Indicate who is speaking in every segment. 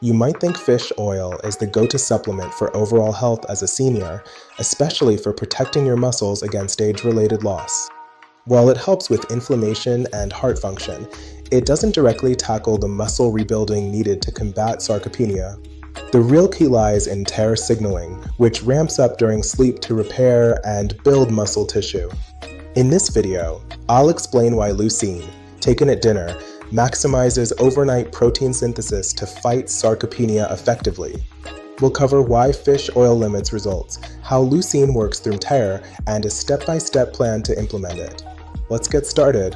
Speaker 1: You might think fish oil is the go-to supplement for overall health as a senior, especially for protecting your muscles against age-related loss. While it helps with inflammation and heart function, it doesn't directly tackle the muscle rebuilding needed to combat sarcopenia. The real key lies in mTor signaling, which ramps up during sleep to repair and build muscle tissue. In this video, I'll explain why leucine, taken at dinner, maximizes overnight protein synthesis to fight sarcopenia effectively. We'll cover why fish oil limits results, how leucine works through mTor, and a step-by-step plan to implement it. Let's get started.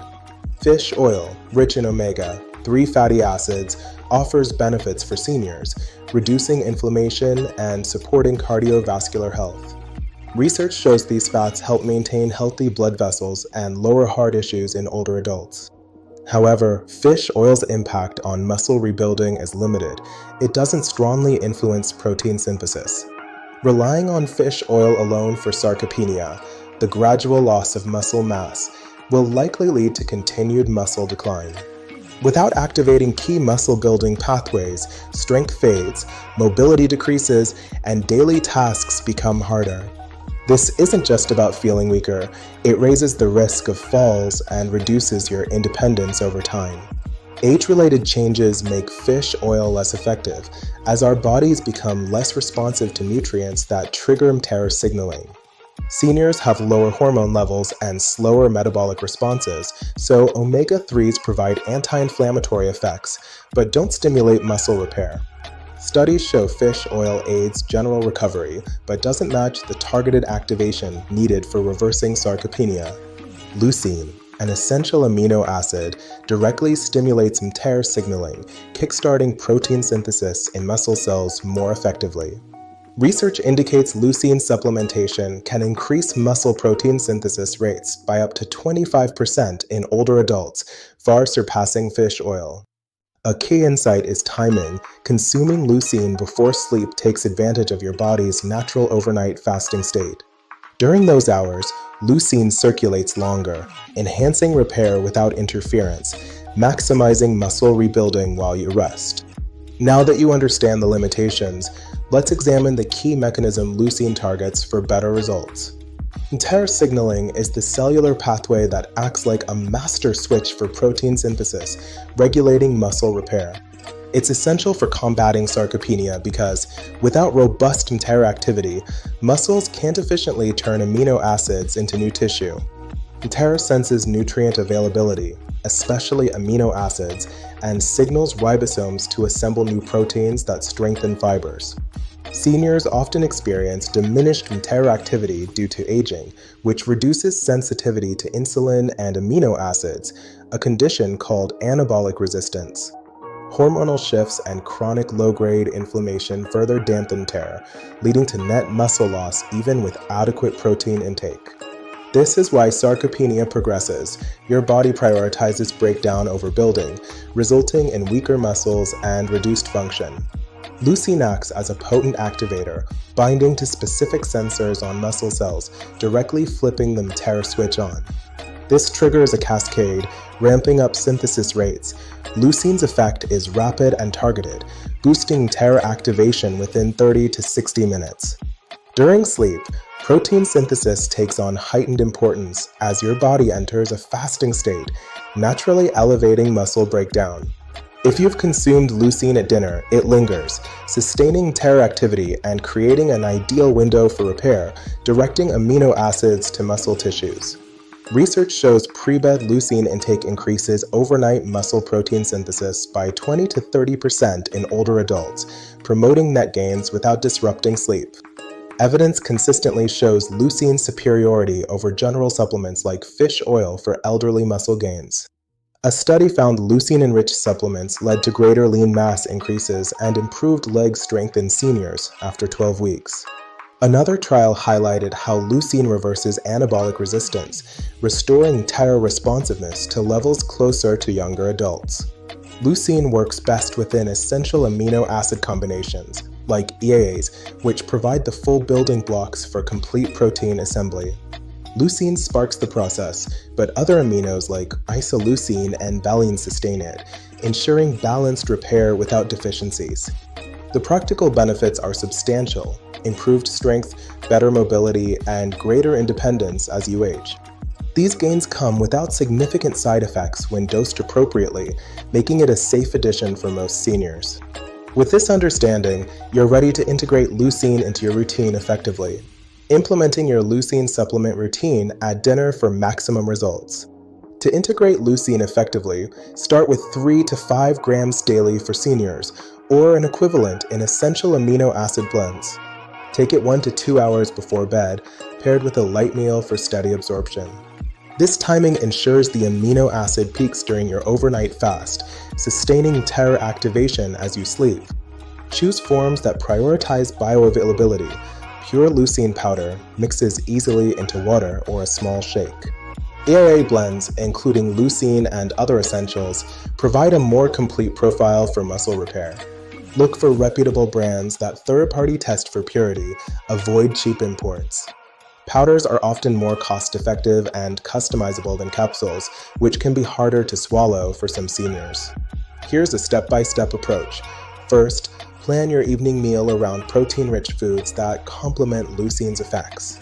Speaker 1: Fish oil, rich in omega-3 fatty acids, offers benefits for seniors, reducing inflammation and supporting cardiovascular health. Research shows these fats help maintain healthy blood vessels and lower heart issues in older adults. However, fish oil's impact on muscle rebuilding is limited. It doesn't strongly influence protein synthesis. Relying on fish oil alone for sarcopenia, the gradual loss of muscle mass, will likely lead to continued muscle decline. Without activating key muscle-building pathways, strength fades, mobility decreases, and daily tasks become harder. This isn't just about feeling weaker, it raises the risk of falls and reduces your independence over time. Age-related changes make fish oil less effective, as our bodies become less responsive to nutrients that trigger mTOR signaling. Seniors have lower hormone levels and slower metabolic responses, so omega-3s provide anti-inflammatory effects, but don't stimulate muscle repair. Studies show fish oil aids general recovery, but doesn't match the targeted activation needed for reversing sarcopenia. Leucine, an essential amino acid, directly stimulates mTOR signaling, kickstarting protein synthesis in muscle cells more effectively. Research indicates leucine supplementation can increase muscle protein synthesis rates by up to 25% in older adults, far surpassing fish oil. A key insight is timing. Consuming leucine before sleep takes advantage of your body's natural overnight fasting state. During those hours, leucine circulates longer, enhancing repair without interference, maximizing muscle rebuilding while you rest. Now that you understand the limitations, let's examine the key mechanism leucine targets for better results. mTOR signaling is the cellular pathway that acts like a master switch for protein synthesis, regulating muscle repair. It's essential for combating sarcopenia because, without robust mTOR activity, muscles can't efficiently turn amino acids into new tissue. mTOR senses nutrient availability, especially amino acids, and signals ribosomes to assemble new proteins that strengthen fibers. Seniors often experience diminished mTOR activity due to aging, which reduces sensitivity to insulin and amino acids, a condition called anabolic resistance. Hormonal shifts and chronic low-grade inflammation further dampen mTOR, leading to net muscle loss even with adequate protein intake. This is why sarcopenia progresses. Your body prioritizes breakdown over building, resulting in weaker muscles and reduced function. Leucine acts as a potent activator, binding to specific sensors on muscle cells, directly flipping the mTOR switch on. This triggers a cascade, ramping up synthesis rates. Leucine's effect is rapid and targeted, boosting mTOR activation within 30 to 60 minutes. During sleep, protein synthesis takes on heightened importance as your body enters a fasting state, naturally elevating muscle breakdown. If you've consumed leucine at dinner, it lingers, sustaining mTOR activity and creating an ideal window for repair, directing amino acids to muscle tissues. Research shows pre-bed leucine intake increases overnight muscle protein synthesis by 20 to 30% in older adults, promoting net gains without disrupting sleep. Evidence consistently shows leucine's superiority over general supplements like fish oil for elderly muscle gains. A study found leucine-enriched supplements led to greater lean mass increases and improved leg strength in seniors after 12 weeks. Another trial highlighted how leucine reverses anabolic resistance, restoring mTOR responsiveness to levels closer to younger adults. Leucine works best within essential amino acid combinations, like EAAs, which provide the full building blocks for complete protein assembly. Leucine sparks the process, but other aminos like isoleucine and valine sustain it, ensuring balanced repair without deficiencies. The practical benefits are substantial: improved strength, better mobility, and greater independence as you age. These gains come without significant side effects when dosed appropriately, making it a safe addition for most seniors. With this understanding, you're ready to integrate Leucine into your routine effectively. Implementing your Leucine supplement routine at dinner for maximum results. To integrate Leucine effectively, start with 3 to 5 grams daily for seniors, or an equivalent in essential amino acid blends. Take it 1 to 2 hours before bed, paired with a light meal for steady absorption. This timing ensures the amino acid peaks during your overnight fast, sustaining mTor activation as you sleep. Choose forms that prioritize bioavailability. Pure Leucine powder mixes easily into water or a small shake. ERA blends, including Leucine and other essentials, provide a more complete profile for muscle repair. Look for reputable brands that third-party test for purity. Avoid cheap imports. Powders are often more cost-effective and customizable than capsules, which can be harder to swallow for some seniors. Here's a step-by-step approach. First, plan your evening meal around protein-rich foods that complement Leucine's effects.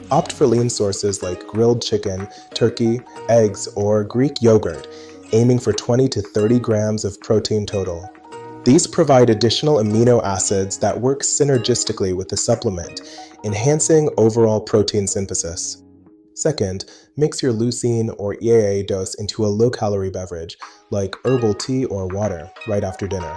Speaker 1: Opt for lean sources like grilled chicken, turkey, eggs, or Greek yogurt, aiming for 20 to 30 grams of protein total. These provide additional amino acids that work synergistically with the supplement, enhancing overall protein synthesis. Second, mix your Leucine or EAA dose into a low-calorie beverage, like herbal tea or water, right after dinner.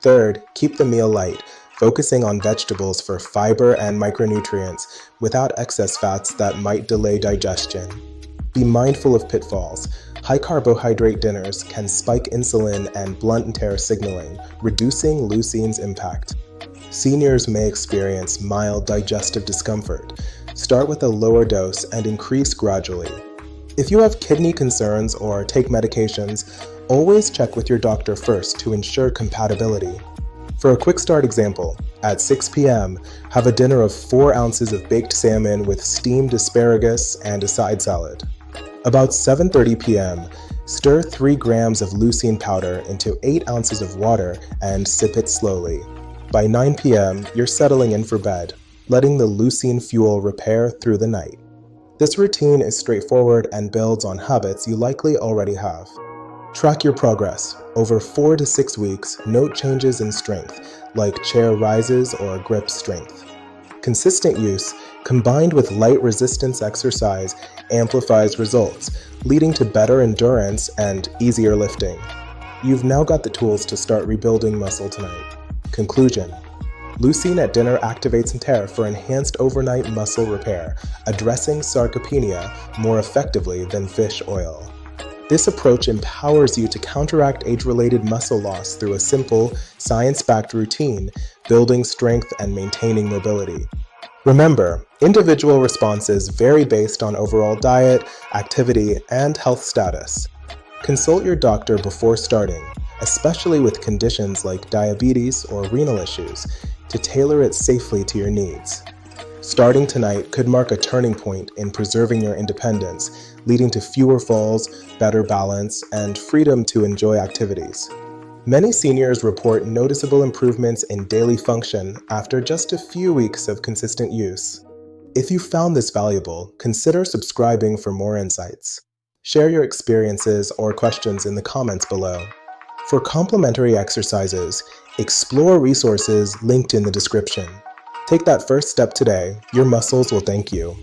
Speaker 1: Third, keep the meal light, focusing on vegetables for fiber and micronutrients without excess fats that might delay digestion. Be mindful of pitfalls. High carbohydrate dinners can spike insulin and blunt mTOR signaling, reducing Leucine's impact. Seniors may experience mild digestive discomfort. Start with a lower dose and increase gradually. If you have kidney concerns or take medications, always check with your doctor first to ensure compatibility. For a quick start example, at 6 p.m., have a dinner of 4 ounces of baked salmon with steamed asparagus and a side salad. About 7:30 p.m., stir 3 grams of Leucine powder into 8 ounces of water and sip it slowly. By 9 p.m., you're settling in for bed, letting the Leucine fuel repair through the night. This routine is straightforward and builds on habits you likely already have. Track your progress. Over 4 to 6 weeks, note changes in strength, like chair rises or grip strength. Consistent use, combined with light resistance exercise, amplifies results, leading to better endurance and easier lifting. You've now got the tools to start rebuilding muscle tonight. Conclusion: Leucine at dinner activates mTOR for enhanced overnight muscle repair, addressing sarcopenia more effectively than fish oil. This approach empowers you to counteract age-related muscle loss through a simple, science-backed routine, building strength and maintaining mobility. Remember, individual responses vary based on overall diet, activity, and health status. Consult your doctor before starting, especially with conditions like diabetes or renal issues, to tailor it safely to your needs. Starting tonight could mark a turning point in preserving your independence, leading to fewer falls, better balance, and freedom to enjoy activities. Many seniors report noticeable improvements in daily function after just a few weeks of consistent use. If you found this valuable, consider subscribing for more insights. Share your experiences or questions in the comments below. For complementary exercises, explore resources linked in the description. Take that first step today. Your muscles will thank you.